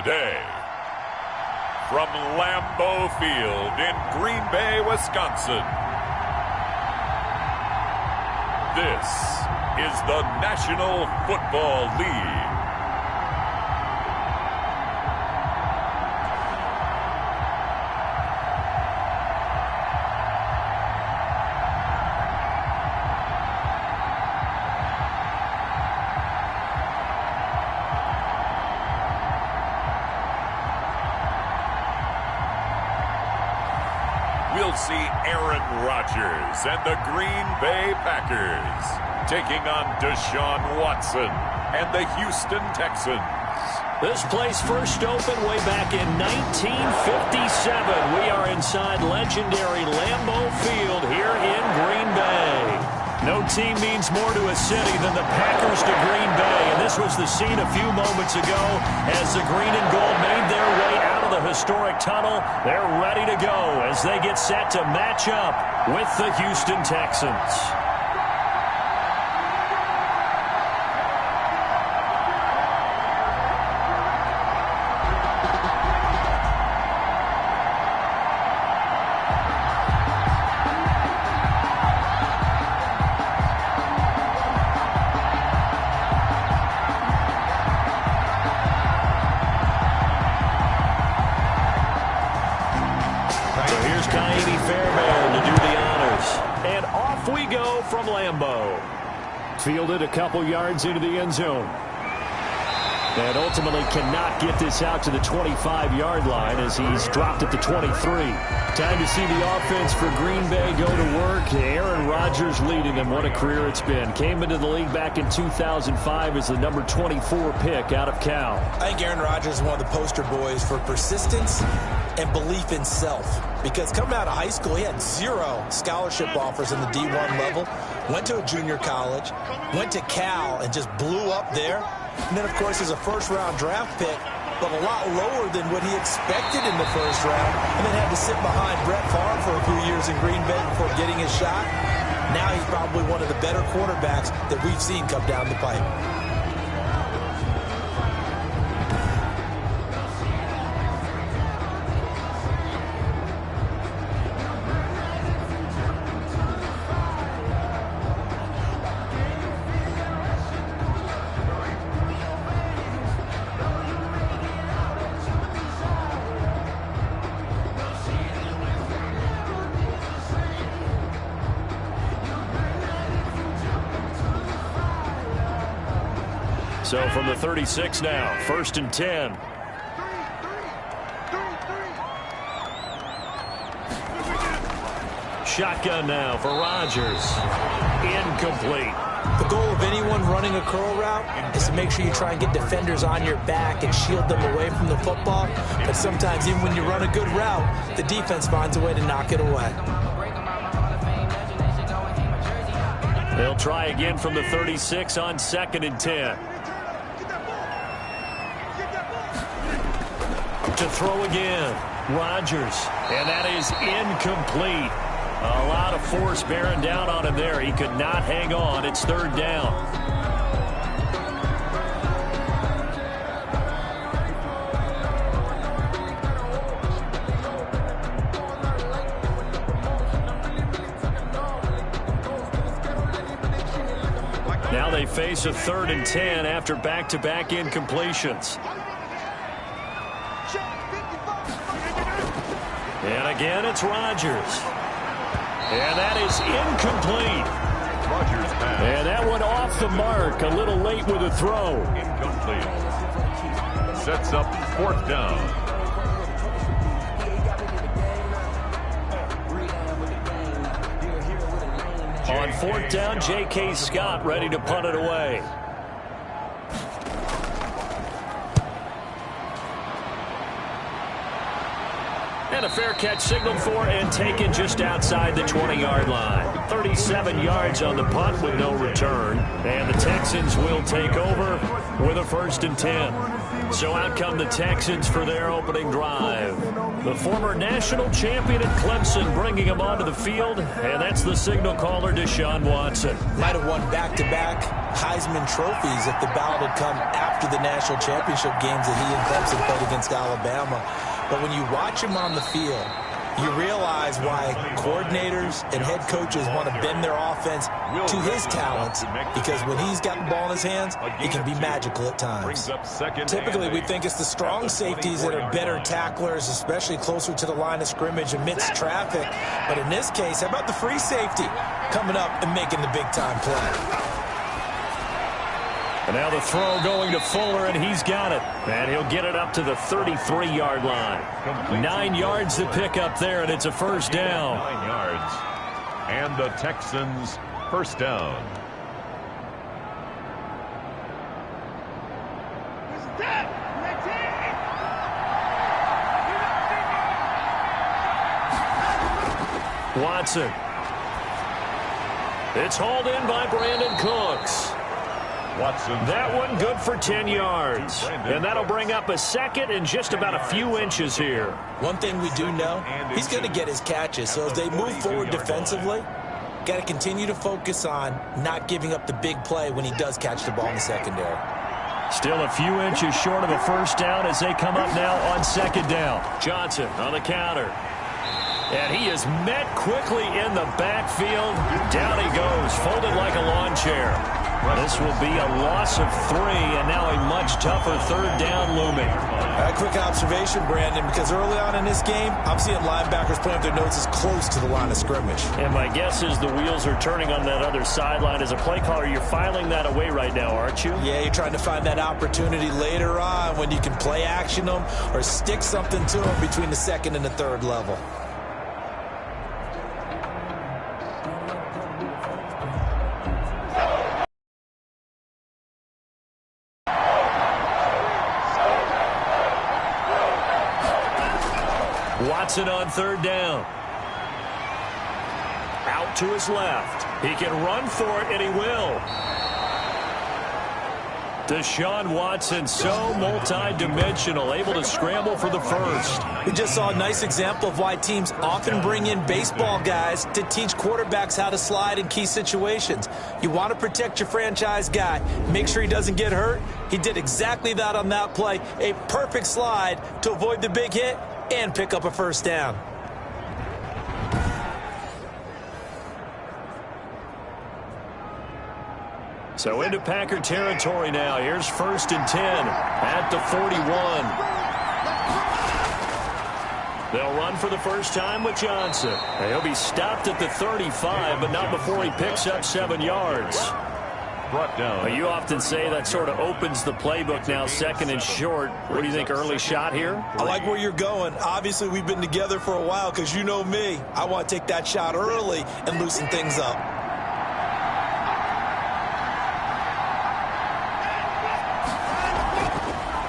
Today, from Lambeau Field in Green Bay, Wisconsin, this is the National Football League. We'll see Aaron Rodgers and the Green Bay Packers taking on Deshaun Watson and the Houston Texans. This place first opened way back in 1957. We are inside legendary Lambeau Field here in Green Bay. No team means more to a city than the Packers to Green Bay, and this was the scene a few moments ago as the green and gold made their way out of the historic tunnel. They're ready to go as they get set to match up with the Houston Texans. From Lambeau. Fielded a couple yards into the end zone. And ultimately cannot get this out to the 25-yard line as he's dropped at the 23. Time to see the offense for Green Bay go to work. Aaron Rodgers leading them. What a career it's been. Came into the league back in 2005 as the number 24 pick out of Cal. I think Aaron Rodgers is one of the poster boys for persistence and belief in self. Because coming out of high school, he had 0 scholarship offers in the D1 level. Went to a junior college, went to Cal, and just blew up there. And then, of course, he's a first-round draft pick, but a lot lower than what he expected in the first round. And then had to sit behind Brett Favre for a few years in Green Bay before getting his shot. Now he's probably one of the better quarterbacks that we've seen come down the pipe. So from the 36 now, 1st and 10. Shotgun now for Rodgers. Incomplete. The goal of anyone running a curl route is to make sure you try and get defenders on your back and shield them away from the football. But sometimes even when you run a good route, the defense finds a way to knock it away. They'll try again from the 36 on 2nd and 10. To throw again, Rodgers, and that is incomplete. A lot of force bearing down on him there. He could not hang on. It's 3rd down. Now they face a 3rd and 10 after back-to-back incompletions. And again, it's Rodgers. And that is incomplete. Rodgers pass. And that one off the mark. A little late with a throw. Incomplete. Sets up 4th down. On 4th down, J.K. Scott ready to punt it away. And a fair catch signaled for and taken just outside the 20-yard line. 37 yards on the punt with no return. And the Texans will take over with a 1st and 10. So out come the Texans for their opening drive. The former national champion at Clemson bringing him onto the field, and that's the signal caller, Deshaun Watson. Might have won back-to-back Heisman trophies if the ballot had come after the national championship games that he and Clemson played against Alabama. But when you watch him on the field, you realize why coordinators and head coaches want to bend their offense to his talents, because when he's got the ball in his hands, he can be magical at times. Typically, we think it's the strong safeties that are better tacklers, especially closer to the line of scrimmage amidst traffic. But in this case, how about the free safety coming up and making the big-time play? And now the throw going to Fuller, and he's got it. And he'll get it up to the 33-yard line. 9 yards to pick up there, and it's a 1st down. 9 yards. And the Texans 1st down. Watson. It's hauled in by Brandon Cooks. Watson. That one good for 10 yards. And that'll bring up a 2nd and just about a few inches here. One thing we do know, he's going to get his catches. So as they move forward defensively, got to continue to focus on not giving up the big play when he does catch the ball in the secondary. Still a few inches short of a 1st down as they come up now on 2nd down. Johnson on the counter. And he is met quickly in the backfield. Down he goes, folded like a lawn chair. This will be a loss of 3, and now a much tougher 3rd down looming. A quick observation, Brandon, because early on in this game, I'm seeing linebackers playing with their noses close to the line of scrimmage. And my guess is the wheels are turning on that other sideline. As a play caller, you're filing that away right now, aren't you? Yeah, you're trying to find that opportunity later on when you can play action them or stick something to them between the 2nd and the 3rd level. Watson on 3rd down. Out to his left. He can run for it, and he will. Deshaun Watson, so multi-dimensional, able to scramble for the 1st. We just saw a nice example of why teams often bring in baseball guys to teach quarterbacks how to slide in key situations. You want to protect your franchise guy. Make sure he doesn't get hurt. He did exactly that on that play. A perfect slide to avoid the big hit and pick up a 1st down. So into Packer territory now. Here's 1st and 10 at the 41. They'll run for the first time with Johnson. And he'll be stopped at the 35, but not before he picks up 7 yards. Brought down. Well, you often say that sort of opens the playbook now, 2nd and short. What do you think, early shot here? I like where you're going. Obviously, we've been together for a while because you know me. I want to take that shot early and loosen things up.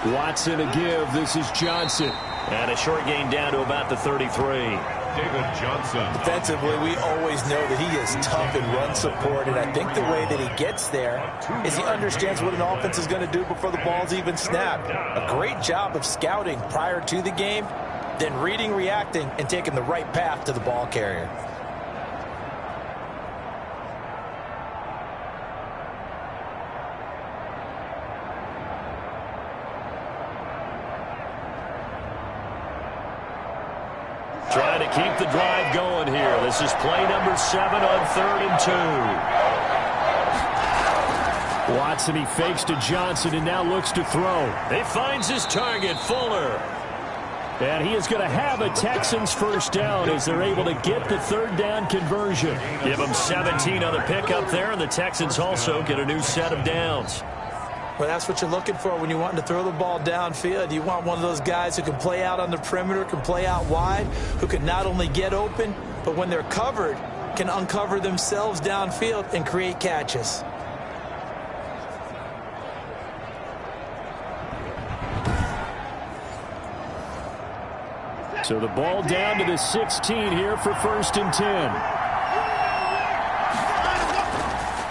Watson a give. This is Johnson. And a short gain down to about the 33. David Johnson. Defensively, we always know that he is tough in run support, and I think the way that he gets there is he understands what an offense is going to do before the ball's even snapped. A great job of scouting prior to the game, then reading, reacting, and taking the right path to the ball carrier. Trying to keep the drive going here. This is play number 7 on 3rd and 2. Watson, he fakes to Johnson and now looks to throw. He finds his target, Fuller. And he is going to have a Texans 1st down as they're able to get the 3rd down conversion. Give them 17 on the pickup there, and the Texans also get a new set of downs. Well, that's what you're looking for when you're wanting to throw the ball downfield. You want one of those guys who can play out on the perimeter, can play out wide, who can not only get open, but when they're covered, can uncover themselves downfield and create catches. So the ball down to the 16 here for 1st and 10.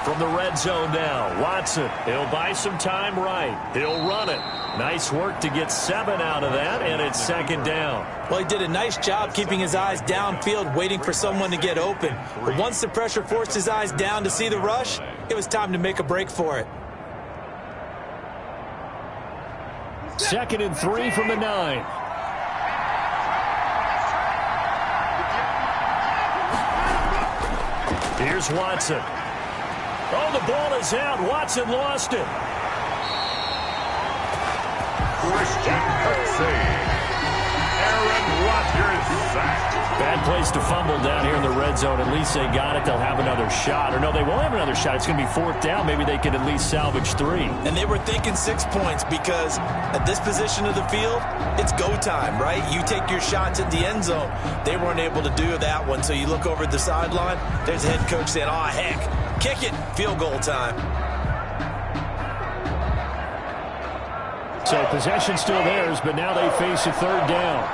From the red zone now, Watson. He'll buy some time right. He'll run it. Nice work to get 7 out of that, and it's 2nd down. Well, he did a nice job keeping his eyes downfield, waiting for someone to get open. But once the pressure forced his eyes down to see the rush, it was time to make a break for it. 2nd and 3 from the 9. Here's Watson. Oh, the ball is out. Watson lost it. Christian Kirksey. Aaron Rodgers sacked. Bad place to fumble down here in the red zone. At least they got it. They'll have another shot. Or no, they won't have another shot. It's going to be 4th down. Maybe they can at least salvage 3. And they were thinking 6 points because at this position of the field, it's go time, right? You take your shots at the end zone. They weren't able to do that one. So you look over at the sideline, there's the head coach saying, oh, heck, kick it, field goal time. So possession still theirs, but now they face a 3rd down.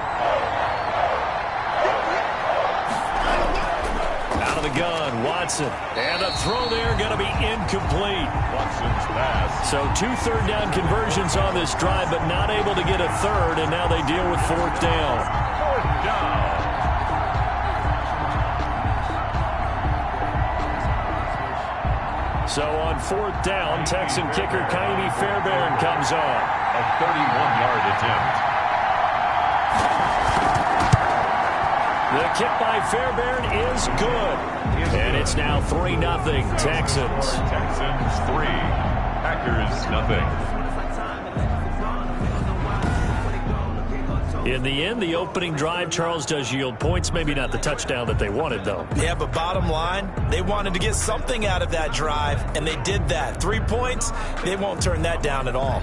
Out of the gun, Watson. And a throw there going to be incomplete. Watson's pass. So 2 3rd down conversions on this drive, but not able to get a 3rd, and now they deal with 4th down. 4th down. So on 4th down, Texan kicker Kaimi Fairbairn comes on. A 31-yard attempt. The kick by Fairbairn is good. And it's now 3-0 Texans. Texans 3. Packers nothing. In the end, the opening drive, Charles, does yield points. Maybe not the touchdown that they wanted, though. Yeah, but bottom line, they wanted to get something out of that drive, and they did that. 3 points, they won't turn that down at all.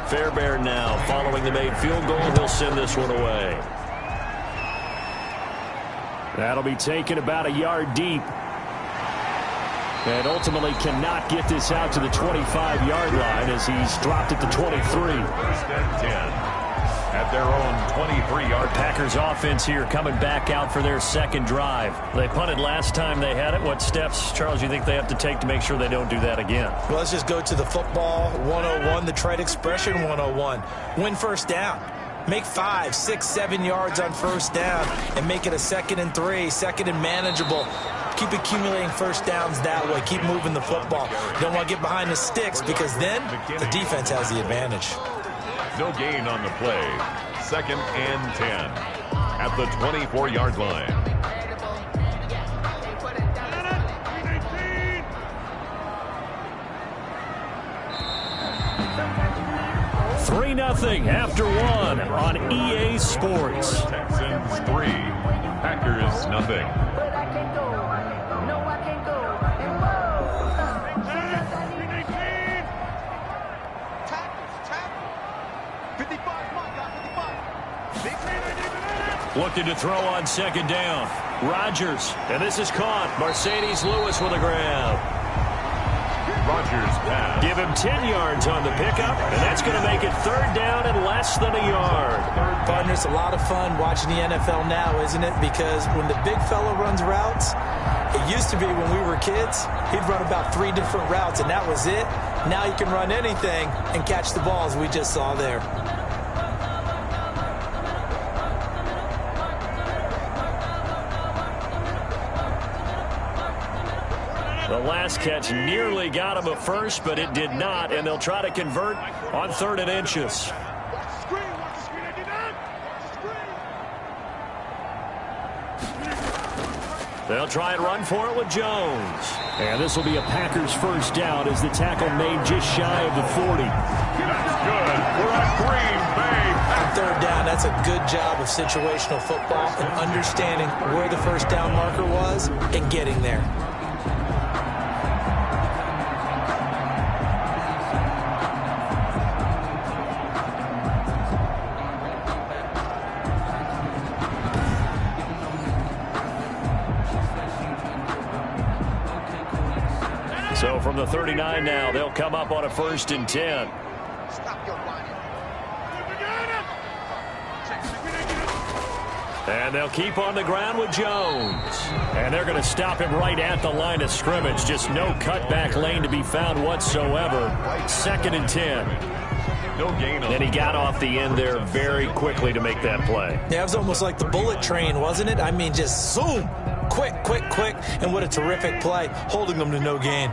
Fairbairn now, following the made field goal, he'll send this one away. That'll be taken about a yard deep. And ultimately cannot get this out to the 25-yard line as he's dropped at the 23. 1st and 10. At their own 23-yard. Packers offense here coming back out for their 2nd drive. They punted last time they had it. What steps, Charles, you think they have to take to make sure they don't do that again? Well, let's just go to the football 101, the trade expression 101. Win 1st down. Make 5, 6, 7 yards on 1st down and make it a 2nd and 3, 2nd and manageable. Keep accumulating 1st downs that way. Keep moving the football. You don't want to get behind the sticks because then the defense has the advantage. No gain on the play. 2nd and 10 at the 24-yard line. 3-0 after 1 on EA Sports. Texans 3, Packers nothing. Looking to throw on 2nd down. Rodgers, and this is caught. Mercedes Lewis with a grab. Rodgers pass. Give him 10 yards on the pickup, and that's going to make it 3rd down and less than a yard. Partner, it's a lot of fun watching the NFL now, isn't it? Because when the big fella runs routes, it used to be when we were kids, he'd run about 3 different routes, and that was it. Now he can run anything and catch the balls we just saw there. The last catch nearly got him a first, but it did not, and they'll try to convert on 3rd and inches. They'll try and run for it with Jones. And this will be a Packers 1st down as the tackle made just shy of the 40. That's good. We're on Green Bay. On 3rd down, that's a good job of situational football and understanding where the 1st down marker was and getting there. from the 39 now. They'll come up on a 1st and 10. And they'll keep on the ground with Jones. And they're going to stop him right at the line of scrimmage. Just no cutback lane to be found whatsoever. 2nd and 10. No gain on. And he got off the end there very quickly to make that play. Yeah, it was almost like the bullet train, wasn't it? I mean, just zoom. Quick, quick, quick. And what a terrific play, holding them to no gain.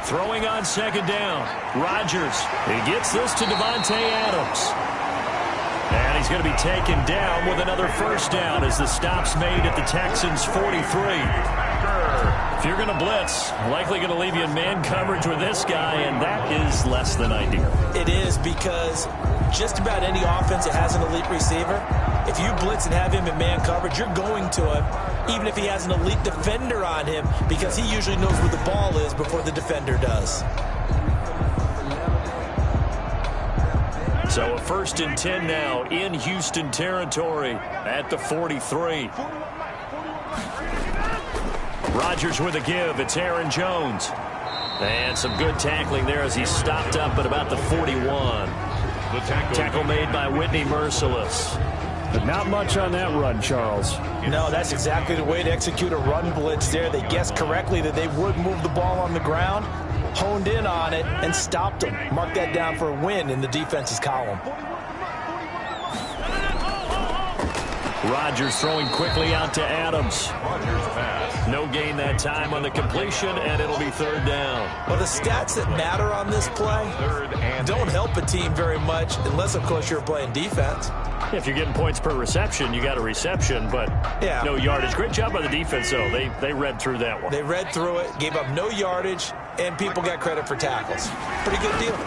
Throwing on 2nd down. Rodgers. He gets this to Devontae Adams. And he's going to be taken down with another 1st down as the stop's made at the Texans' 43. If you're going to blitz, likely going to leave you in man coverage with this guy, and that is less than ideal. It is, because just about any offense that has an elite receiver, if you blitz and have him in man coverage, you're going to him, even if he has an elite defender on him, because he usually knows where the ball is before the defender does. So a 1st and 10 now in Houston territory at the 43. Rodgers with a give. It's Aaron Jones. And some good tackling there as he stopped up at about the 41. The tackle made by Whitney Merciless. But not much on that run, Charles. No, that's exactly the way to execute a run blitz there. They guessed correctly that they would move the ball on the ground, honed in on it, and stopped them. Mark that down for a win in the defense's column. Rodgers throwing quickly out to Adams. No gain that time on the completion, and it'll be 3rd down. Well, the stats that matter on this play don't help a team very much unless, of course, you're playing defense. If you're getting points per reception, you got a reception, but no yardage. Great job by the defense, though. They read through that one. They read through it, gave up no yardage, and people got credit for tackles. Pretty good deal.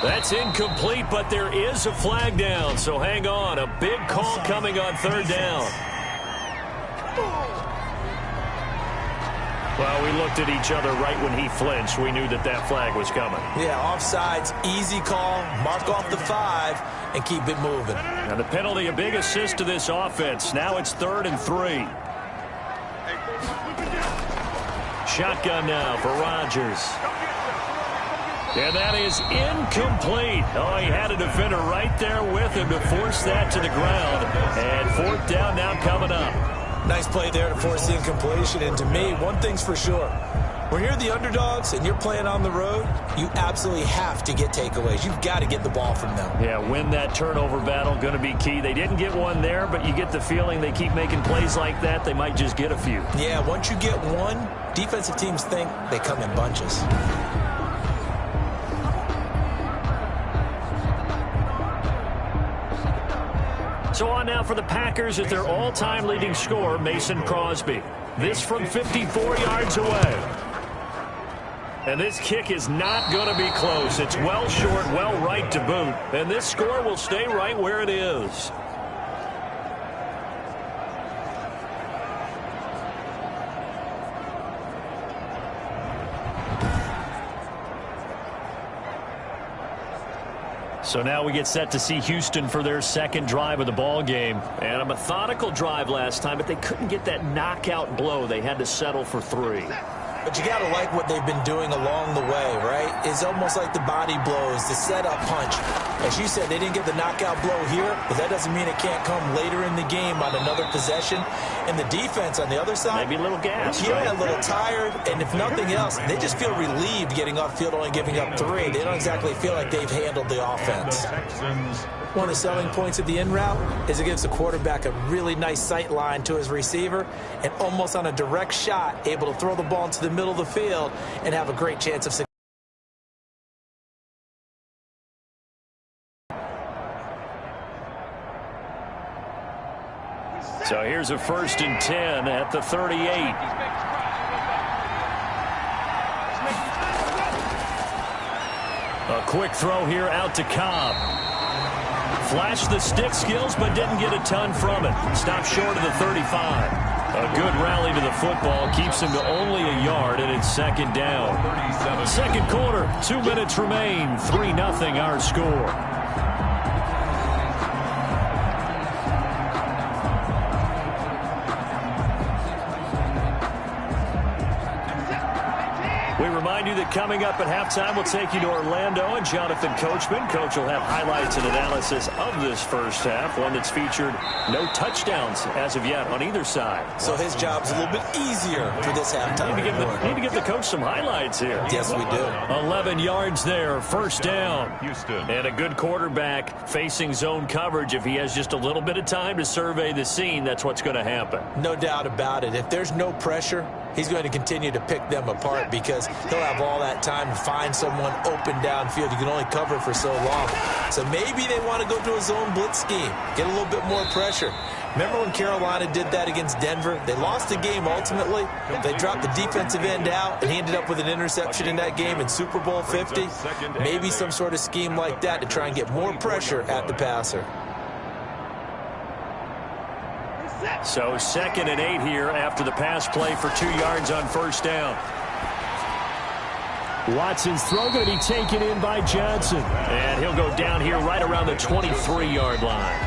That's incomplete, but there is a flag down, so hang on. A big call coming on 3rd down. Well, we looked at each other right when he flinched. We knew that that flag was coming. Yeah, offsides, easy call, mark off the 5, and keep it moving. And the penalty, a big assist to this offense. Now it's 3rd and 3. Shotgun now for Rodgers. And that is incomplete. Oh, he had a defender right there with him to force that to the ground. And 4th down now coming up. Nice play there to force the incompletion. And to me, one thing's for sure. When you're the underdogs and you're playing on the road, you absolutely have to get takeaways. You've got to get the ball from them. Yeah, win that turnover battle, going to be key. They didn't get one there, but you get the feeling they keep making plays like that, they might just get a few. Yeah, once you get one, defensive teams think they come in bunches. So on now for the Packers at their all-time leading scorer, Mason Crosby. This from 54 yards away. And this kick is not going to be close. It's well short, well right to boot. And this score will stay right where it is. So now we get set to see Houston for their 2nd drive of the ball game. And a methodical drive last time, but they couldn't get that knockout blow. They had to settle for 3. But you got to like what they've been doing along the way, right? It's almost like the body blows, the setup punch. As you said, they didn't get the knockout blow here, but that doesn't mean it can't come later in the game on another possession. And the defense on the other side, maybe a little gas, yeah, right? A little tired. And if nothing else, they just feel relieved getting off field, only giving up 3. They don't exactly feel like they've handled the offense. One of the selling points of the in route is it gives the quarterback a really nice sight line to his receiver, and almost on a direct shot, able to throw the ball into the middle of the field and have a great chance of success. So here's a 1st and 10 at the 38. A quick throw here out to Cobb. Flashed the stick skills, but didn't get a ton from it. Stopped short of the 35. A good rally to the football keeps him to only a yard, and it's 2nd down. 2nd quarter, 2 minutes remain. 3-0 our score. We remind you that coming up at halftime, we'll take you to Orlando and Jonathan Coachman. Coach will have highlights and analysis of this first half, one that's featured no touchdowns as of yet on either side. So his job's a little bit easier for this halftime. Need to give the coach some highlights here. Yes, we do. 11 yards there, first down. And a good quarterback facing zone coverage. If he has just a little bit of time to survey the scene, that's what's going to happen. No doubt about it. If there's no pressure, he's going to continue to pick them apart because he'll have all that time to find someone open downfield. You can only cover for so long. So maybe they want to go to a zone blitz scheme, get a little bit more pressure. Remember when Carolina did that against Denver? They lost the game ultimately. They dropped the defensive end out, and he ended up with an interception in that game in Super Bowl 50. Maybe some sort of scheme like that to try and get more pressure at the passer. So 2nd and 8 here after the pass play for 2 yards on first down. Watson's throw going to be taken in by Johnson. And he'll go down here right around the 23-yard line.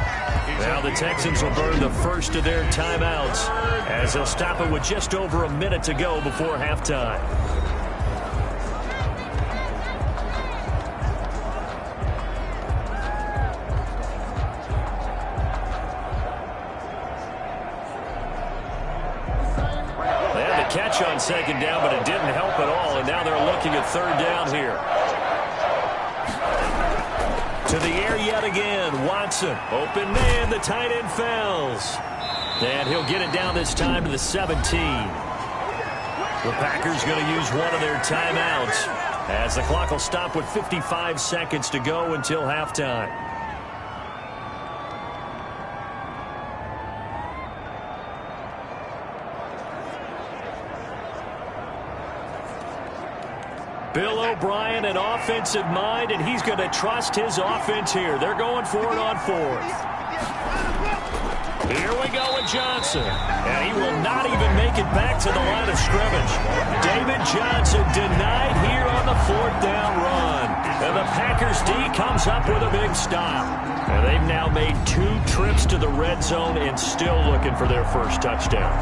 Now the Texans will burn the first of their timeouts as they'll stop it with just over a minute to go before halftime. Catch on 2nd down, but it didn't help at all, and now they're looking at 3rd down here. To the air yet again, Watson. Open man, the tight end fells. And he'll get it down this time to the 17. The Packers going to use one of their timeouts as the clock will stop with 55 seconds to go until halftime. Bill O'Brien, an offensive mind, and he's going to trust his offense here. They're going for it on 4th. Here we go with Johnson. And he will not even make it back to the line of scrimmage. David Johnson denied here on the 4th down run. And the Packers D comes up with a big stop. And they've now made 2 trips to the red zone and still looking for their first touchdown.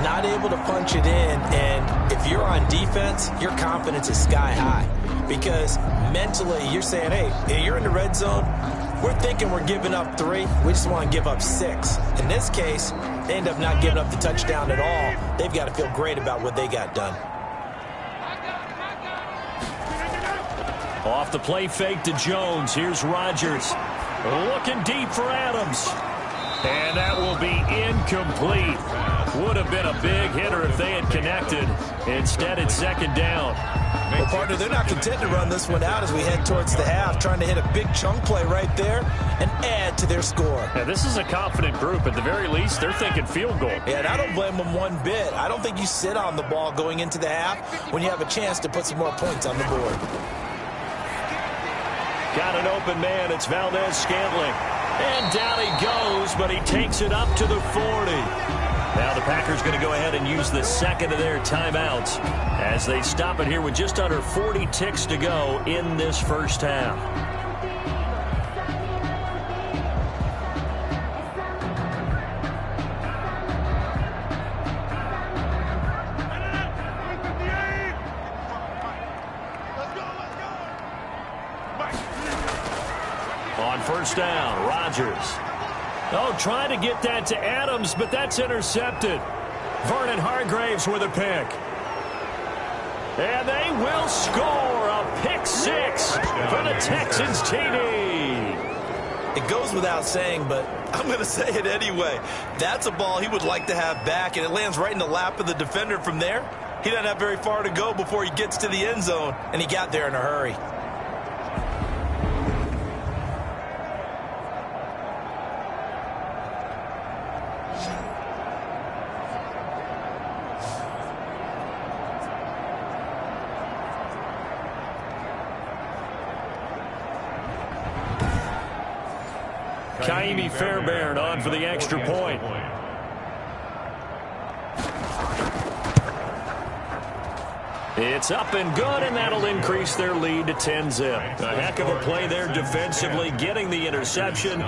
Not able to punch it in, and if you're on defense, your confidence is sky high because mentally you're saying, hey, you're in the red zone. We're thinking we're giving up 3. We just want to give up 6. In this case, they end up not giving up the touchdown at all. They've got to feel great about what they got done. Off the play fake to Jones. Here's Rodgers. Looking deep for Adams. And that will be incomplete. Would have been a big hitter if they had connected. Instead, it's 2nd down. Well, partner, they're not content to run this one out as we head towards the half, trying to hit a big chunk play right there and add to their score. Yeah, this is a confident group. At the very least, they're thinking field goal. Yeah, and I don't blame them one bit. I don't think you sit on the ball going into the half when you have a chance to put some more points on the board. Got an open man. It's Valdez-Scantling. And down he goes, but he takes it up to the 40. Now the Packers going to go ahead and use the 2nd of their timeouts as they stop it here with just under 40 ticks to go in this first half. On first down, Rodgers. Oh, trying to get that to Adams, but that's intercepted. Vernon Hargreaves with a pick. And they will score a pick 6 for the Texans TD. It goes without saying, but I'm going to say it anyway. That's a ball he would like to have back, and it lands right in the lap of the defender from there. He doesn't have very far to go before he gets to the end zone, and he got there in a hurry. Kaimi Fairbairn on for the extra point. It's up and good, and that'll increase their lead to 10-zip. A heck of a play there defensively, getting the interception,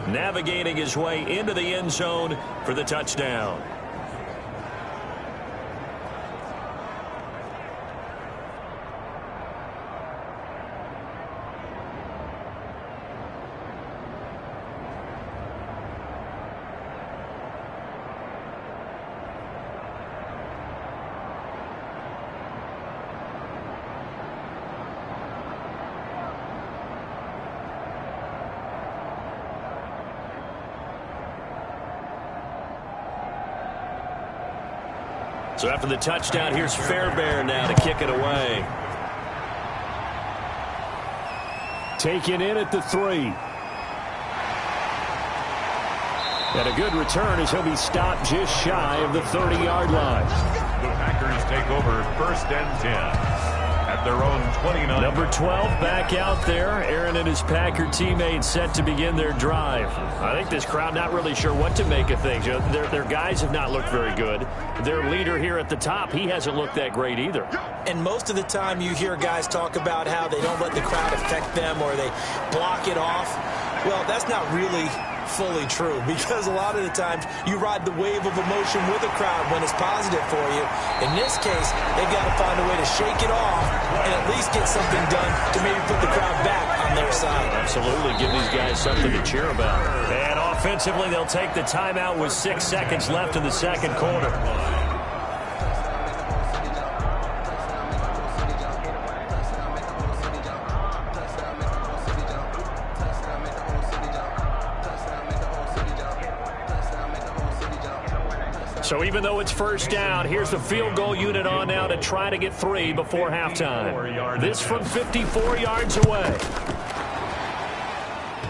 navigating his way into the end zone for the touchdown. So after the touchdown, here's Fairbairn now to kick it away. Taken in at the 3. And a good return as he'll be stopped just shy of the 30-yard line. The Packers take over 1st and 10. At their own 29. Number 12 back out there. Aaron and his Packer teammates set to begin their drive. I think this crowd not really sure what to make of things. Their guys have not looked very good. Their leader here at the top, he hasn't looked that great either. And most of the time you hear guys talk about how they don't let the crowd affect them or they block it off. Well, that's not really fully true, because a lot of the times you ride the wave of emotion with a crowd when it's positive for you. In this case, they've got to find a way to shake it off and at least get something done to maybe put the crowd back on their side. Absolutely. Give these guys something to cheer about. And offensively, they'll take the timeout with 6 seconds left in the second quarter. So even though it's first down, here's the field goal unit on now to try to get 3 before halftime. This from 54 yards away.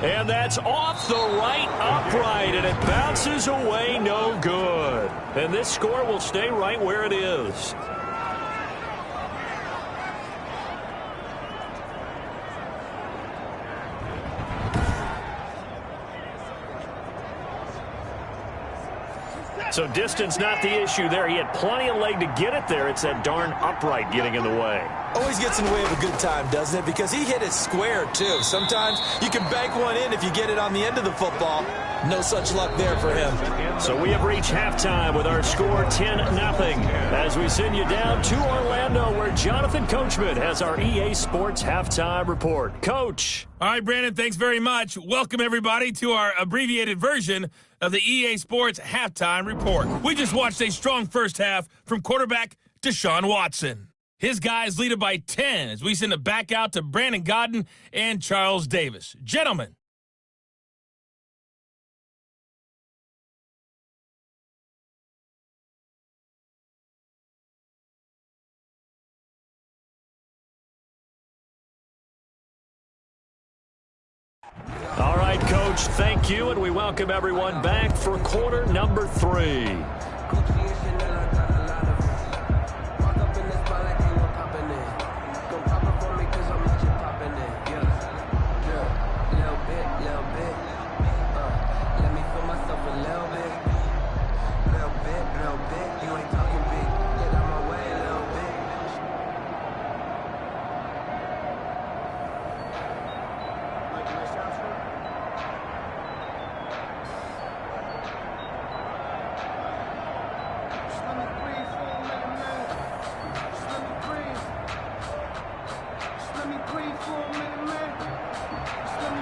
And that's off the right upright, and it bounces away no good. And this score will stay right where it is. So distance not the issue there. He had plenty of leg to get it there. It's that darn upright getting in the way. Always gets in the way of a good time, doesn't it? Because he hit it square, too. Sometimes you can bank one in if you get it on the end of the football. No such luck there for him. So we have reached halftime with our score 10-0 as we send you down to Orlando, where Jonathan Coachman has our EA Sports halftime report. Coach. All right, Brandon, thanks very much. Welcome, everybody, to our abbreviated version of the EA Sports halftime report. We just watched a strong first half from quarterback Deshaun Watson. His guys lead it by 10 as we send it back out to Brandon Godden and Charles Davis. Gentlemen. All right, Coach, thank you, and we welcome everyone back for quarter number 3.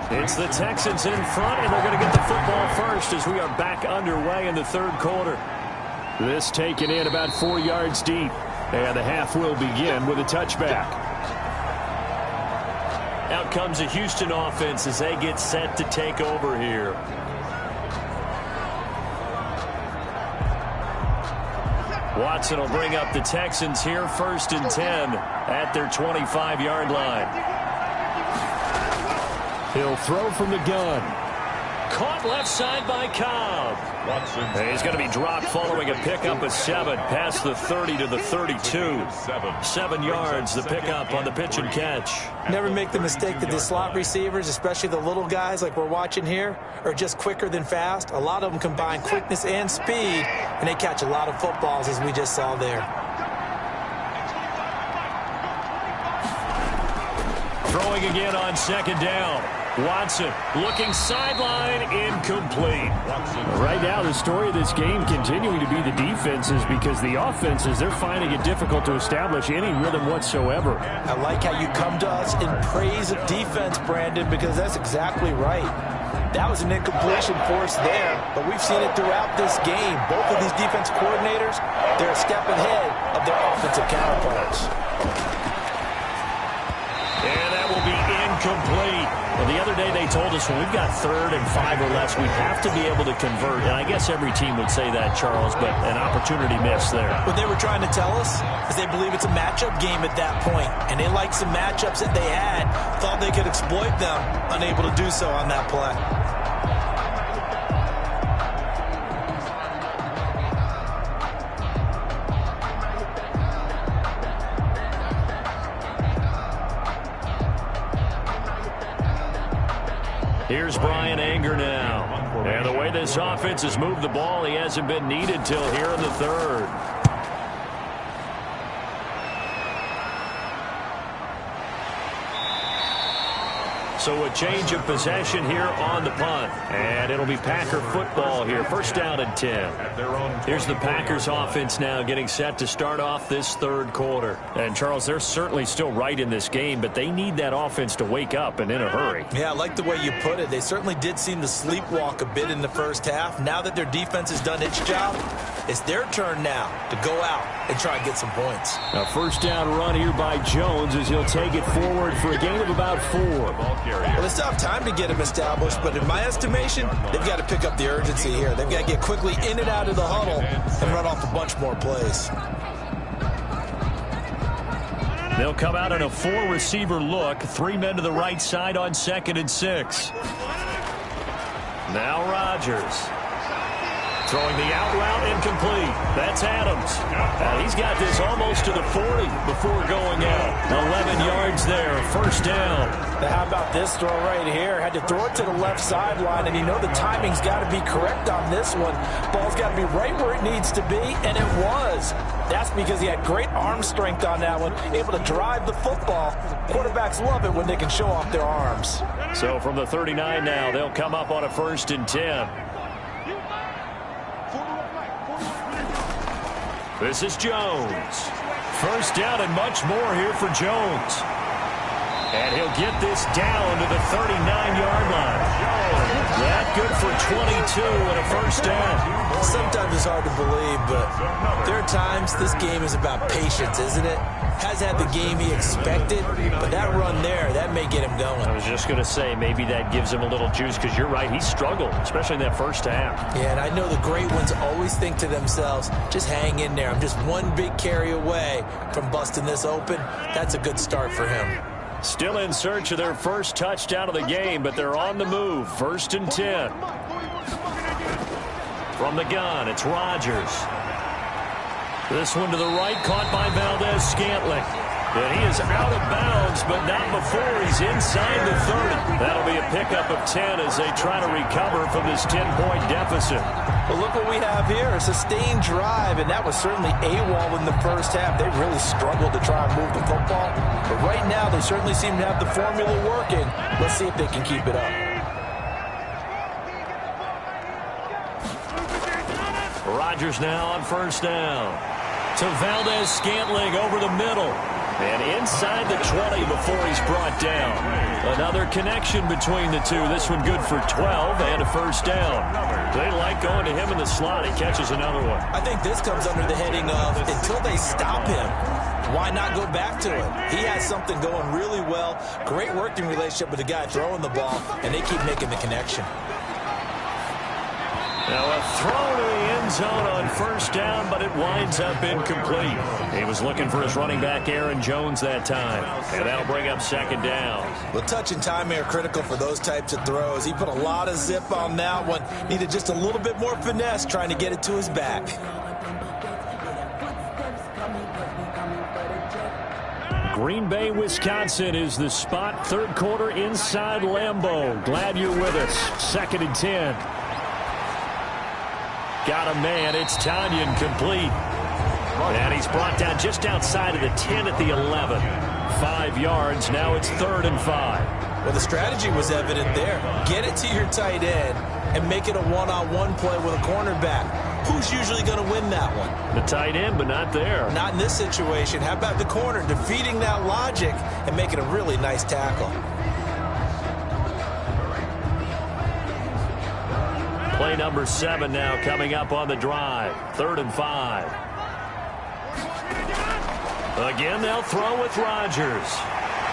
It's the Texans in front, and they're going to get the football first as we are back underway in the third quarter. This taken in about 4 yards deep, and the half will begin with a touchback. Out comes the Houston offense as they get set to take over here. Watson will bring up the Texans here, 1st and 10 at their 25-yard line. He'll throw from the gun. Caught left side by Cobb. And he's going to be dropped following a pickup of 7 past the 30 to the 32. 7 yards, the pickup on the pitch and catch. Never make the mistake that the slot receivers, especially the little guys like we're watching here, are just quicker than fast. A lot of them combine quickness and speed, and they catch a lot of footballs, as we just saw there. Throwing again on 2nd down. Watson looking sideline, incomplete. Right now, the story of this game continuing to be the defenses, because the offenses, they're finding it difficult to establish any rhythm whatsoever. I like how you come to us in praise of defense, Brandon, because that's exactly right. That was an incompletion for us there, but we've seen it throughout this game. Both of these defense coordinators, they're a step ahead of their offensive counterparts. And that will be incomplete. Well, the other day they told us when we've got 3rd and 5 or less, we have to be able to convert. And I guess every team would say that, Charles, but an opportunity missed there. What they were trying to tell us is they believe it's a matchup game at that point, and they liked some matchups that they had, thought they could exploit them, unable to do so on that play. Here's Brian Anger now. And the way this offense has moved the ball, he hasn't been needed till here in the 3rd. So a change of possession here on the punt. And it'll be Packer football here. 1st down and 10. Here's the Packers offense now getting set to start off this 3rd quarter. And, Charles, they're certainly still right in this game, but they need that offense to wake up and in a hurry. Yeah, I like the way you put it. They certainly did seem to sleepwalk a bit in the 1st half. Now that their defense has done its job, it's their turn now to go out and try and get some points. A 1st down run here by Jones as he'll take it forward for a gain of about 4. Well, they still have time to get him established, but in my estimation, they've got to pick up the urgency here. They've got to get quickly in and out of the huddle and run off a bunch more plays. They'll come out in a 4-receiver look. 3 men to the right side on 2nd and 6. Now Rodgers. Throwing the out route incomplete. That's Adams. He's got this almost to the 40 before going out. 11 yards there. 1st down. Now, how about this throw right here? Had to throw it to the left sideline, and you know the timing's got to be correct on this one. Ball's got to be right where it needs to be, and it was. That's because he had great arm strength on that one, able to drive the football. Quarterbacks love it when they can show off their arms. So from the 39 now, they'll come up on a 1st and 10. This is Jones. 1st down and much more here for Jones. And he'll get this down to the 39-yard line. That good for 22 and a 1st down. Sometimes it's hard to believe, but there are times this game is about patience, isn't it? Has had the game he expected, but that run there, that may get him going. I was just going to say, maybe that gives him a little juice, because you're right, he struggled, especially in that 1st half. Yeah, and I know the great ones always think to themselves, just hang in there. I'm just one big carry away from busting this open. That's a good start for him. Still in search of their 1st touchdown of the game, but they're on the move. 1st and 10. From the gun, it's Rodgers. This one to the right, caught by Valdez-Scantling. And he is out of bounds, but not before he's inside the 30. That'll be a pickup of 10 as they try to recover from this 10-point deficit. Well, look what we have here, a sustained drive, and that was certainly AWOL in the 1st half. They really struggled to try and move the football. But right now, they certainly seem to have the formula working. Let's see if they can keep it up. Rodgers now on 1st down. To Valdez-Scantling over the middle. And inside the 20 before he's brought down. Another connection between the two. This one good for 12 and a 1st down. They like going to him in the slot. He catches another one. I think this comes under the heading of until they stop him, why not go back to it? He has something going really well. Great working relationship with the guy throwing the ball, and they keep making the connection. Now a throw to the end zone on 1st down, but it winds up incomplete. He was looking for his running back, Aaron Jones, that time. And that'll bring up 2nd down. Well, touch and timing are critical for those types of throws. He put a lot of zip on that one. Needed just a little bit more finesse trying to get it to his back. Green Bay, Wisconsin is the spot. 3rd quarter inside Lambeau. Glad you're with us. 2nd and 10. Got a man. It's Tanyan complete. And he's brought down just outside of the 10 at the 11. 5 yards. Now it's 3rd and 5. Well, the strategy was evident there. Get it to your tight end and make it a one-on-one play with a cornerback. Who's usually going to win that one? The tight end, but not there. Not in this situation. How about the corner defeating that logic and making a really nice tackle? Play number 7 now coming up on the drive. 3rd and 5. Again, they'll throw with Rodgers.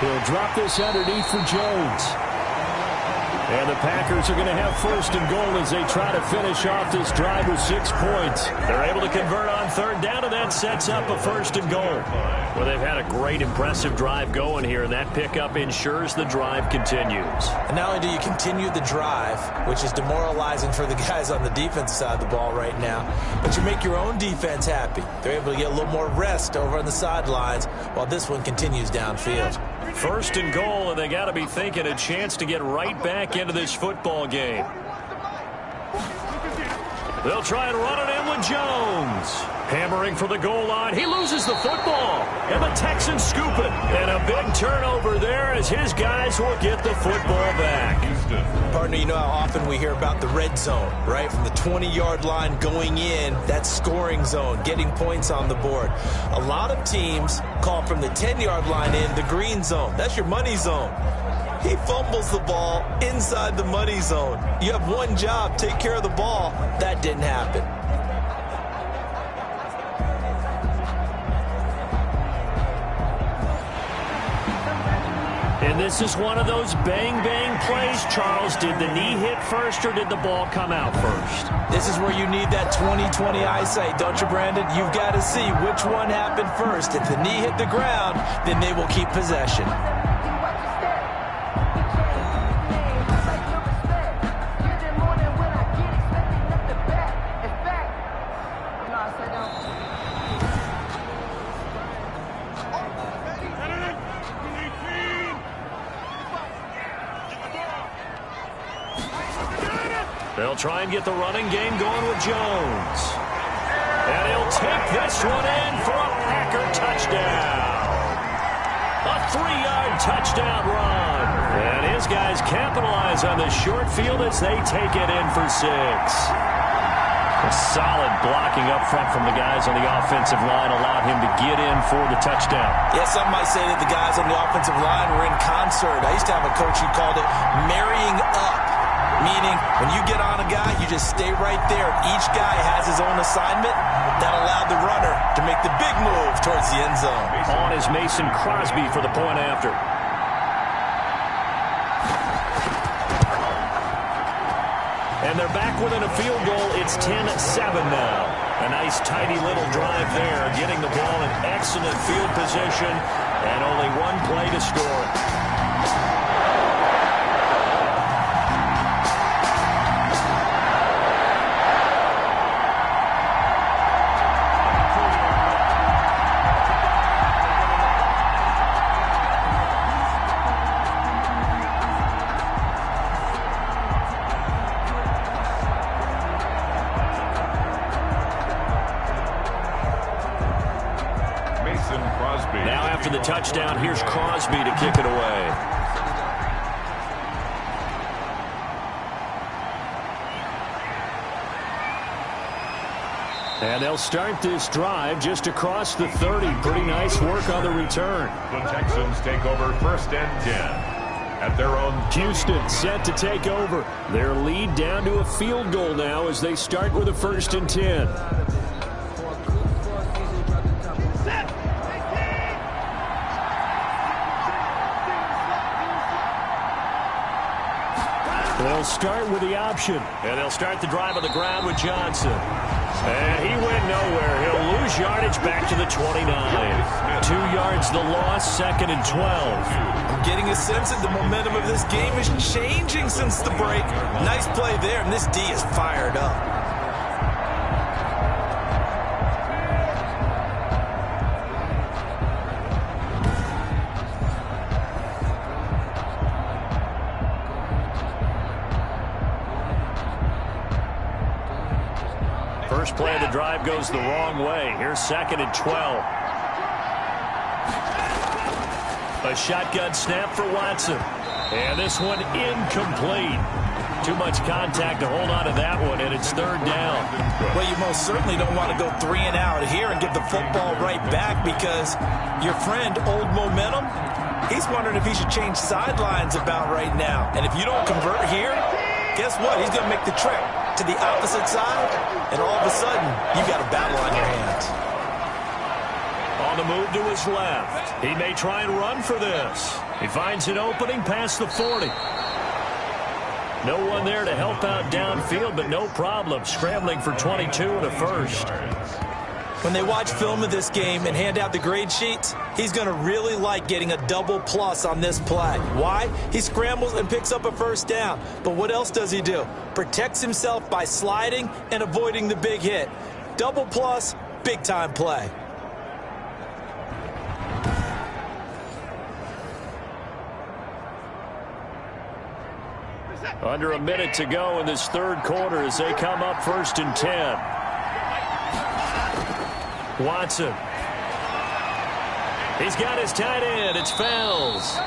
He'll drop this underneath for Jones. And the Packers are going to have first and goal as they try to finish off this drive with 6 points. They're able to convert on third down, and that sets up a first and goal. Well, they've had a great, impressive drive going here, and that pickup ensures the drive continues. And not only do you continue the drive, which is demoralizing for the guys on the defensive side of the ball right now, but you make your own defense happy. They're able to get a little more rest over on the sidelines while this one continues downfield. First and goal, and they got to be thinking a chance to get right back into this football game. They'll try and run it in with Jones. Hammering for the goal line. He loses the football. And the Texans scoop it. And a big turnover there as his guys will get the football back. Partner, you know how often we hear about the red zone, right? From the 20-yard line going in, that scoring zone, getting points on the board. A lot of teams call from the 10-yard line in the green zone. That's your money zone. He fumbles the ball inside the money zone. You have one job, take care of the ball. That didn't happen. And this is one of those bang-bang plays. Charles, did the knee hit first or did the ball come out first? This is where you need that 20-20 eyesight, don't you, Brandon? You've got to see which one happened first. If the knee hit the ground, then they will keep possession. They'll try and get the running game going with Jones. And he'll take this one in for a Packer touchdown. A 3-yard touchdown run. And his guys capitalize on the short field as they take it in for 6. A solid blocking up front from the guys on the offensive line allowed him to get in for the touchdown. Yeah, some might say that the guys on the offensive line were in concert. I used to have a coach who called it marrying up. Meaning, when you get on a guy, you just stay right there. Each guy has his own assignment. That allowed the runner to make the big move towards the end zone. On is Mason Crosby for the point after. And they're back within a field goal. It's 10-7 now. A nice, tidy little drive there, getting the ball in excellent field position, and only one play to score. Now after the touchdown, here's Crosby to kick it away. And they'll start this drive just across the 30. Pretty nice work on the return. The Texans take over first and 10 at their own. Houston set to take over. Their lead down to a field goal now as they start with a first and 10. They'll start with the option. And they'll start the drive on the ground with Johnson. And he went nowhere. He'll lose yardage back to the 29. 2 yards the loss, 2nd and 12. I'm getting a sense that the momentum of this game is changing since the break. Nice play there, and this D is fired up. First play of the drive goes the wrong way. Here's 2nd and 12. A shotgun snap for Watson. And this one incomplete. Too much contact to hold on to that one, and it's 3rd down. Well, you most certainly don't want to go 3 and out here and give the football right back because your friend, Old Momentum, he's wondering if he should change sidelines about right now. And if you don't convert here, guess what? He's going to make the trek to the opposite side, and all of a sudden, you've got a battle on your hands. On the move to his left. He may try and run for this. He finds an opening past the 40. No one there to help out downfield, but no problem. Scrambling for 22 and a first. When they watch film of this game and hand out the grade sheets, he's going to really like getting a double plus on this play. Why? He scrambles and picks up a first down. But what else does he do? Protects himself by sliding and avoiding the big hit. Double plus, big-time play. Under a minute to go in this third quarter as they come up 1st and 10. Watson. He's got his tight end. It's Fells.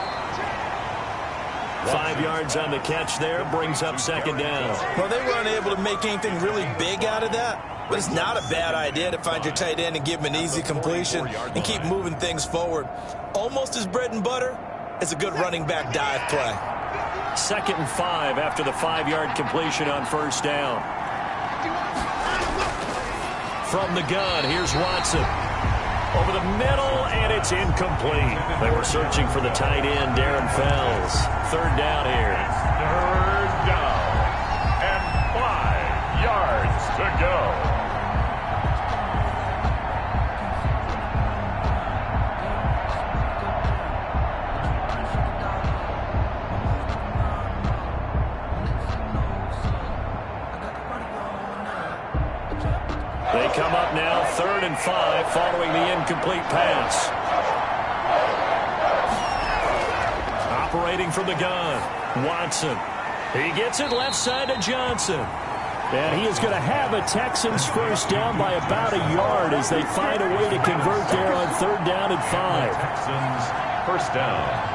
5 yards on the catch there. Brings up 2nd down. Well, they were unable to make anything really big out of that. But it's not a bad idea to find your tight end and give him an easy completion and keep moving things forward. Almost as bread and butter as a good running back dive play. 2nd and 5 after the 5-yard completion on 1st down. From the gun, here's Watson. Over the middle, and it's incomplete. They were searching for the tight end, Darren Fells. 3rd down here. 3rd down. And 5 yards to go. They come up now 3rd and 5 following the incomplete pass. Operating from the gun, Watson. He gets it left side to Johnson. And he is going to have a Texans first down by about a yard as they find a way to convert there on 3rd down and 5. Texans first down.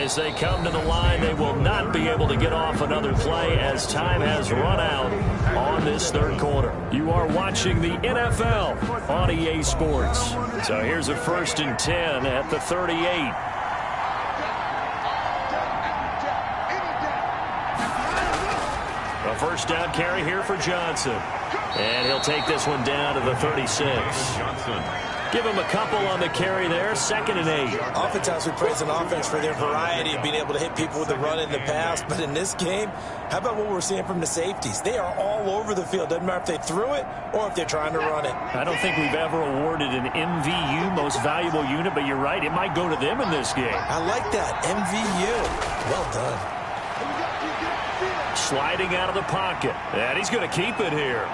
As they come to the line, they will not be able to get off another play as time has run out on this third quarter. You are watching the NFL on EA Sports. So here's a 1st and 10 at the 38. A first down carry here for Johnson. And he'll take this one down to the 36. Johnson. Give him a couple on the carry there. 2nd and 8. Oftentimes we praise an offense for their variety of being able to hit people with the run in the pass. But in this game, how about what we're seeing from the safeties? They are all over the field. Doesn't matter if they threw it or if they're trying to run it. I don't think we've ever awarded an MVU, most valuable unit, but you're right. It might go to them in this game. I like that. MVU. Well done. Sliding out of the pocket. And he's going to keep it here.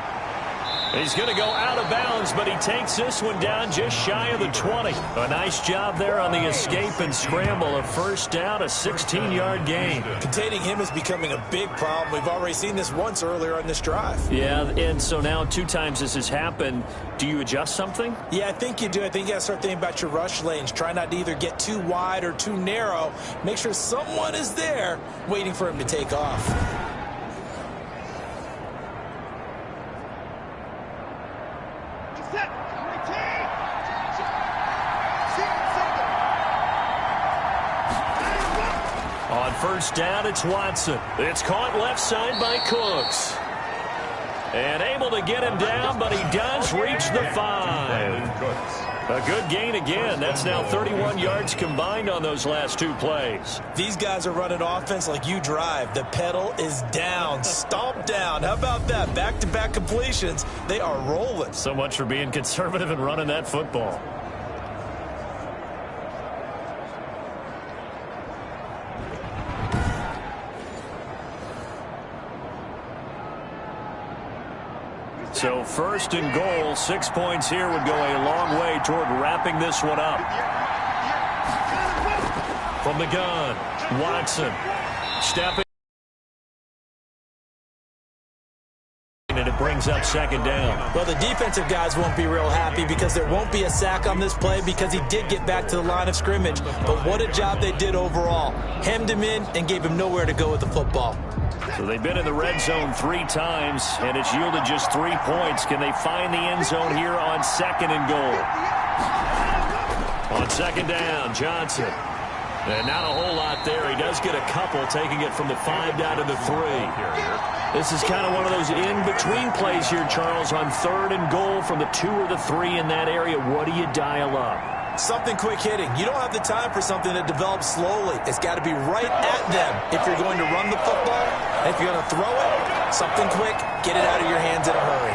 He's going to go out of bounds, but he takes this one down just shy of the 20. A nice job there on the escape and scramble. A first down, a 16-yard gain. Containing him is becoming a big problem. We've already seen this once earlier on this drive. Yeah, and so now 2 times this has happened. Do you adjust something? Yeah, I think you do. I think you got to start thinking about your rush lanes. Try not to either get too wide or too narrow. Make sure someone is there waiting for him to take off. On first down, it's Watson. It's caught left side by Cooks. And able to get him down, but he does reach the 5. A good gain again. That's now 31 yards combined on those last 2 plays. These guys are running offense like you drive. The pedal is down, stomped down. How about that? Back-to-back completions. They are rolling. So much for being conservative and running that football. So 1st and goal, 6 points here would go a long way toward wrapping this one up. From the gun, Watson stepping. And it brings up 2nd down. Well, the defensive guys won't be real happy because there won't be a sack on this play because he did get back to the line of scrimmage. But what a job they did overall. Hemmed him in and gave him nowhere to go with the football. So they've been in the red zone 3 times, and it's yielded just 3 points. Can they find the end zone here on 2nd and goal? On second down, Johnson. And not a whole lot there. He does get a couple, taking it from the 5 down to the 3. This is kind of one of those in-between plays here, Charles, on 3rd and goal from the 2 or the 3 in that area. What do you dial up? Something quick hitting. You don't have the time for something that develops slowly. It's got to be right at them if you're going to run the football. And if you're going to throw it, something quick, get it out of your hands in a hurry.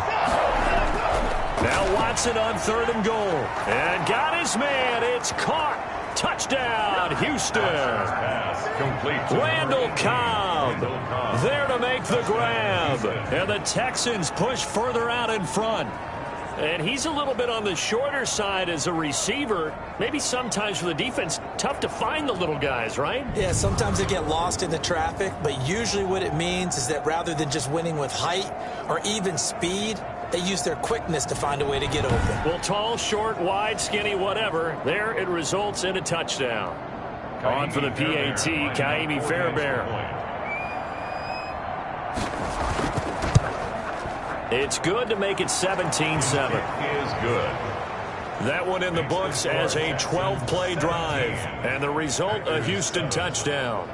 Now Watson on 3rd and goal. And got his man. It's caught. Touchdown, Houston. Randall Cobb there to make the grab. And the Texans push further out in front. And he's a little bit on the shorter side as a receiver. Maybe sometimes for the defense, tough to find the little guys, right? Yeah, sometimes they get lost in the traffic, but usually what it means is that rather than just winning with height or even speed, they use their quickness to find a way to get open. Well, tall, short, wide, skinny, whatever, there it results in a touchdown. On for the PAT, Kaimi Fairbairn. It's good to make it 17-7. Is good. That one in the books as a 12-play drive. And the result, a Houston touchdown.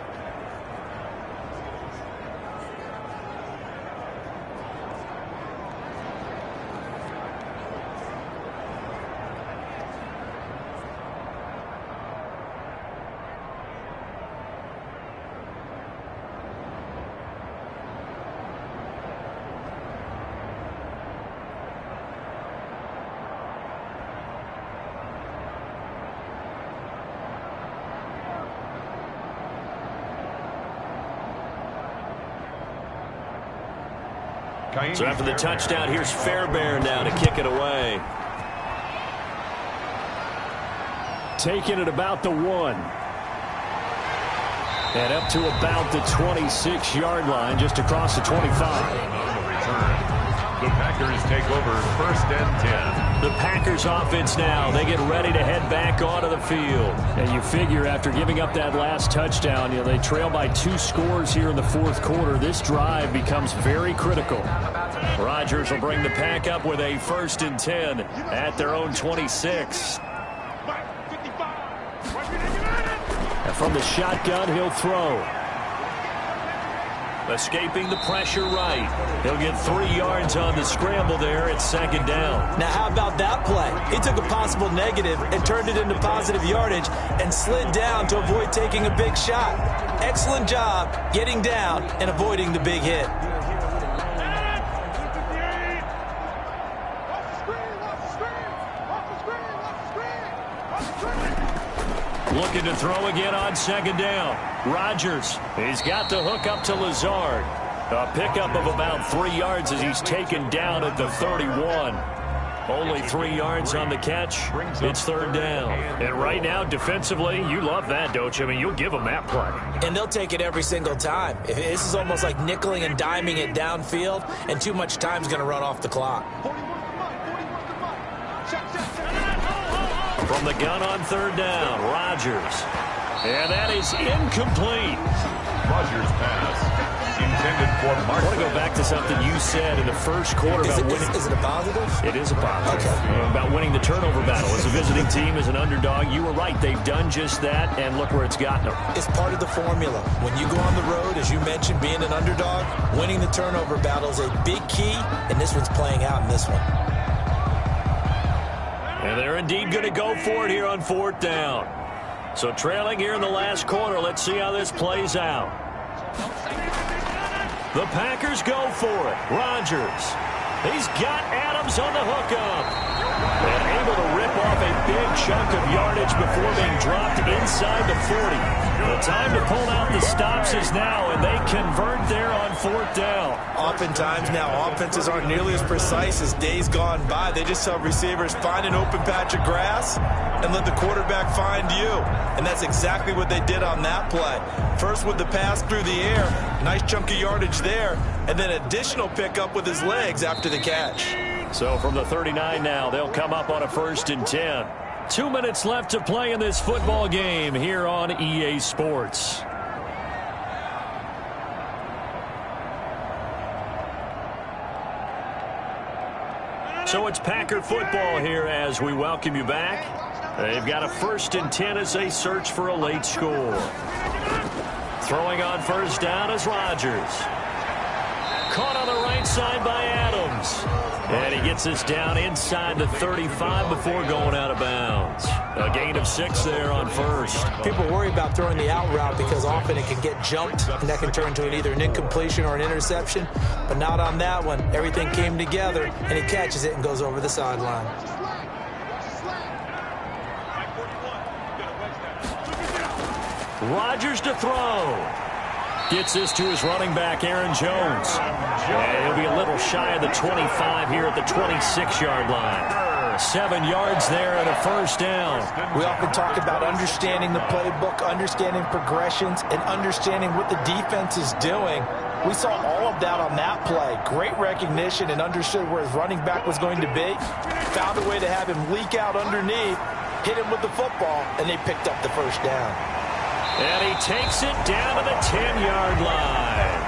So after the touchdown, here's Fairbairn now to kick it away. Taking it about the 1. And up to about the 26-yard line, just across the 25. The Packers take over 1st and 10. The Packers offense now. They get ready to head back onto the field. And you figure after giving up that last touchdown, they trail by 2 scores here in the 4th quarter. This drive becomes very critical. Rodgers will bring the pack up with a 1st and 10 at their own 26. And from the shotgun, he'll throw. Escaping the pressure right. He'll get 3 yards on the scramble there at 2nd down. Now, how about that play? He took a possible negative and turned it into positive yardage and slid down to avoid taking a big shot. Excellent job getting down and avoiding the big hit. Looking to throw again on 2nd down. Rodgers, he's got the hook up to Lazard. A pickup of about 3 yards as he's taken down at the 31. Only 3 yards on the catch. It's 3rd down. And right now, defensively, you love that, don't you? I mean, you'll give them that play. And they'll take it every single time. This is almost like nickeling and diming it downfield, and too much time's going to run off the clock. From the gun on 3rd down, Rodgers. And that is incomplete. Rodgers' pass intended for Mark. I want to go back to something you said in the 1st quarter about winning. Is it a positive? It is a positive. Okay. About winning the turnover battle. As a visiting team, as an underdog, you were right. They've done just that, and look where it's gotten them. It's part of the formula. When you go on the road, as you mentioned, being an underdog, winning the turnover battle is a big key, and this one's playing out in this one. And they're indeed going to go for it here on 4th down. So trailing here in the last quarter, let's see how this plays out. The Packers go for it. Rodgers. He's got Adams on the hookup. And able to rip off a big chunk of yardage before being dropped inside the 40. The time to pull out the stops is now, and they convert there on 4th down. Oftentimes now, offenses aren't nearly as precise as days gone by. They just have receivers find an open patch of grass and let the quarterback find you. And that's exactly what they did on that play. First with the pass through the air, nice chunk of yardage there, and then additional pickup with his legs after the catch. So from the 39 now, they'll come up on a 1st and 10. 2 minutes left to play in this football game here on EA Sports. So it's Packer football here as we welcome you back. They've got a 1st and 10 as they search for a late score. Throwing on 1st down is Rodgers. Caught on the right side by Adams. And he gets this down inside the 35 before going out of bounds. A gain of 6 there on 1st. People worry about throwing the out route because often it can get jumped, and that can turn into either an incompletion or an interception. But not on that one. Everything came together, and he catches it and goes over the sideline. Rodgers to throw. Gets this to his running back, Aaron Jones. And he'll be a little shy of the 25 here at the 26-yard line. 7 yards there and a 1st down. We often talk about understanding the playbook, understanding progressions, and understanding what the defense is doing. We saw all of that on that play. Great recognition and understood where his running back was going to be. Found a way to have him leak out underneath, hit him with the football, and they picked up the 1st down. And he takes it down to the 10-yard line.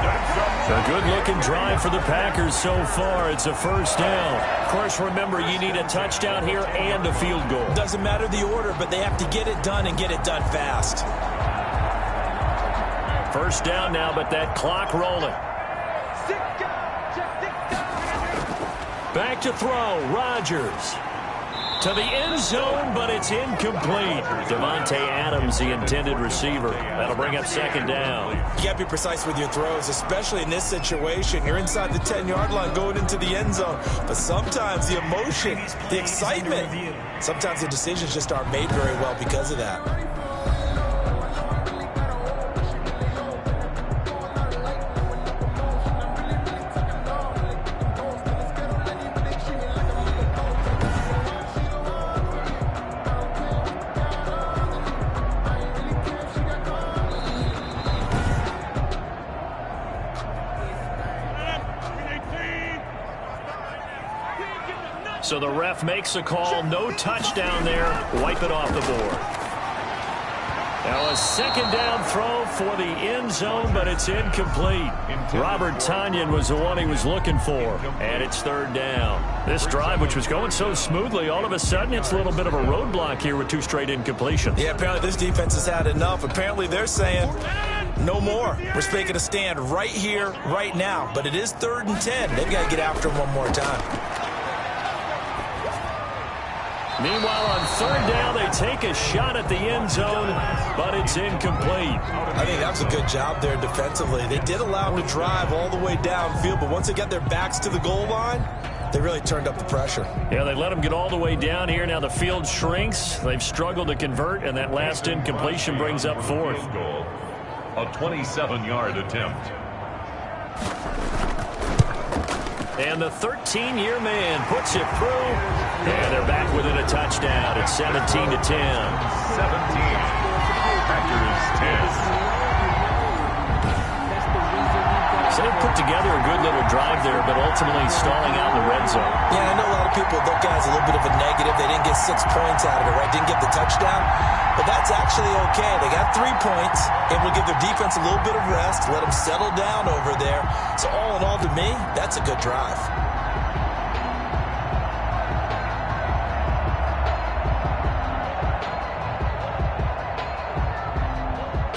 A good-looking drive for the Packers so far. It's a 1st down. Of course, remember, you need a touchdown here and a field goal. Doesn't matter the order, but they have to get it done and get it done fast. 1st down now, but that clock rolling. Back to throw, Rodgers. To the end zone, but it's incomplete. Davante Adams, the intended receiver. That'll bring up 2nd down. You got to be precise with your throws, especially in this situation. You're inside the 10-yard line going into the end zone. But sometimes the emotion, the excitement, sometimes the decisions just aren't made very well because of that. So the ref makes a call. No touchdown there. Wipe it off the board. Now a 2nd down throw for the end zone, but it's incomplete. Robert Tonyan was the one he was looking for. And it's 3rd down. This drive, which was going so smoothly, all of a sudden it's a little bit of a roadblock here with 2 straight incompletions. Yeah, apparently this defense has had enough. Apparently they're saying no more. We're making a stand right here, right now. But it is 3rd and 10. They've got to get after him one more time. Meanwhile, on 3rd down, they take a shot at the end zone, but it's incomplete. I think that was a good job there defensively. They did allow him to drive all the way downfield, but once they got their backs to the goal line, they really turned up the pressure. Yeah, they let him get all the way down here. Now the field shrinks. They've struggled to convert, and that last incompletion brings up 4th. A 27-yard attempt. And the 13-year man puts it through. And they're back within a touchdown. It's 17-10. 17. Packers 10. So they put together a good little drive there, but ultimately stalling out in the red zone. Yeah, I know a lot of people look at it as a little bit of a negative. They didn't get 6 points out of it, right? Didn't get the touchdown. But that's actually okay. They got 3 points, and we'll give their defense a little bit of rest, let them settle down over there. So all in all, to me, that's a good drive.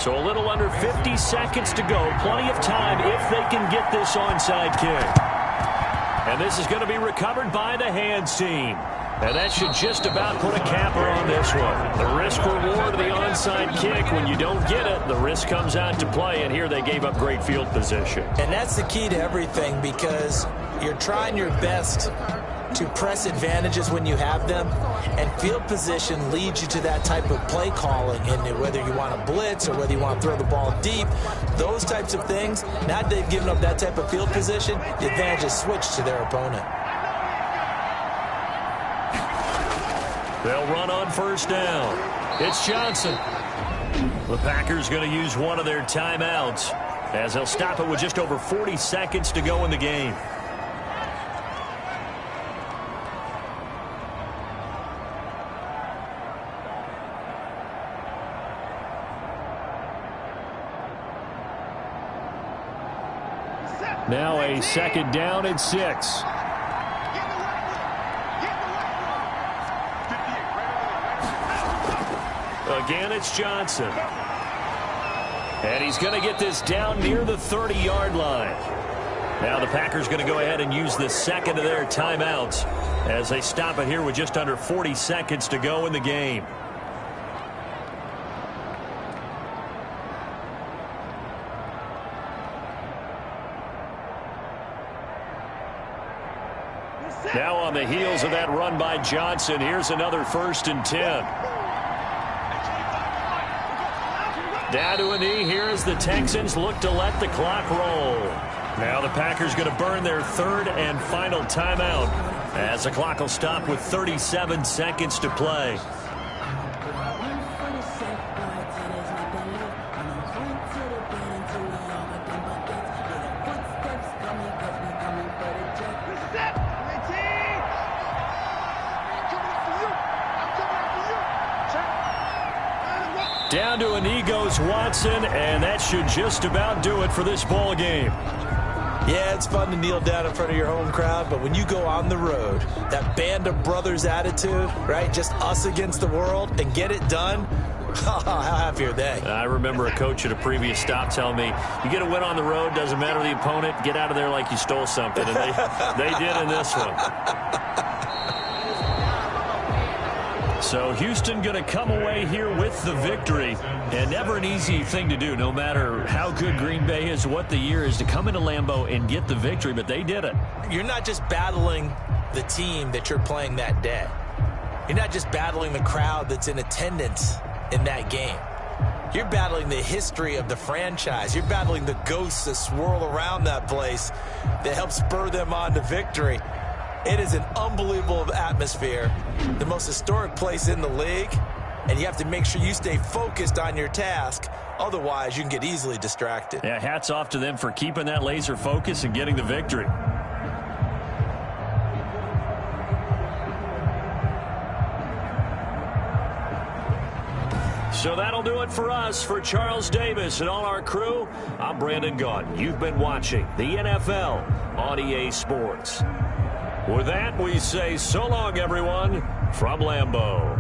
So a little under 50 seconds to go. Plenty of time if they can get this onside kick. And this is going to be recovered by the hands team. And that should just about put a capper on this one. The risk-reward of the onside kick. When you don't get it, the risk comes out to play. And here they gave up great field position. And that's the key to everything, because you're trying your best to press advantages when you have them, and field position leads you to that type of play calling. And whether you want to blitz or whether you want to throw the ball deep, those types of things, now that they've given up that type of field position, the advantage is switched to their opponent. They'll run on 1st down. It's Johnson. The Packers going to use one of their timeouts as they'll stop it with just over 40 seconds to go in the game. Now a 2nd down and 6. Again, it's Johnson. And he's going to get this down near the 30-yard line. Now the Packers going to go ahead and use the second of their timeouts as they stop it here with just under 40 seconds to go in the game. Now on the heels of that run by Johnson, here's another 1st and 10. Down to a knee here as the Texans look to let the clock roll. Now the Packers going to burn their 3rd and final timeout as the clock will stop with 37 seconds to play. Down to a knee goes Watson, and that should just about do it for this ball game. Yeah, it's fun to kneel down in front of your home crowd, but when you go on the road, that band of brothers attitude, right, just us against the world, and get it done, how happy are they? I remember a coach at a previous stop telling me, you get a win on the road, doesn't matter the opponent, get out of there like you stole something, and they did in this one. So Houston going to come away here with the victory, and never an easy thing to do, no matter how good Green Bay is, what the year is, to come into Lambeau and get the victory, but they did it. You're not just battling the team that you're playing that day. You're not just battling the crowd that's in attendance in that game. You're battling the history of the franchise. You're battling the ghosts that swirl around that place that help spur them on to victory. It is an unbelievable atmosphere, the most historic place in the league, and you have to make sure you stay focused on your task. Otherwise, you can get easily distracted. Yeah, hats off to them for keeping that laser focus and getting the victory. So that'll do it for us. For Charles Davis and all our crew, I'm Brandon Gaudin. You've been watching the NFL on EA Sports. With that, we say so long, everyone, from Lambeau.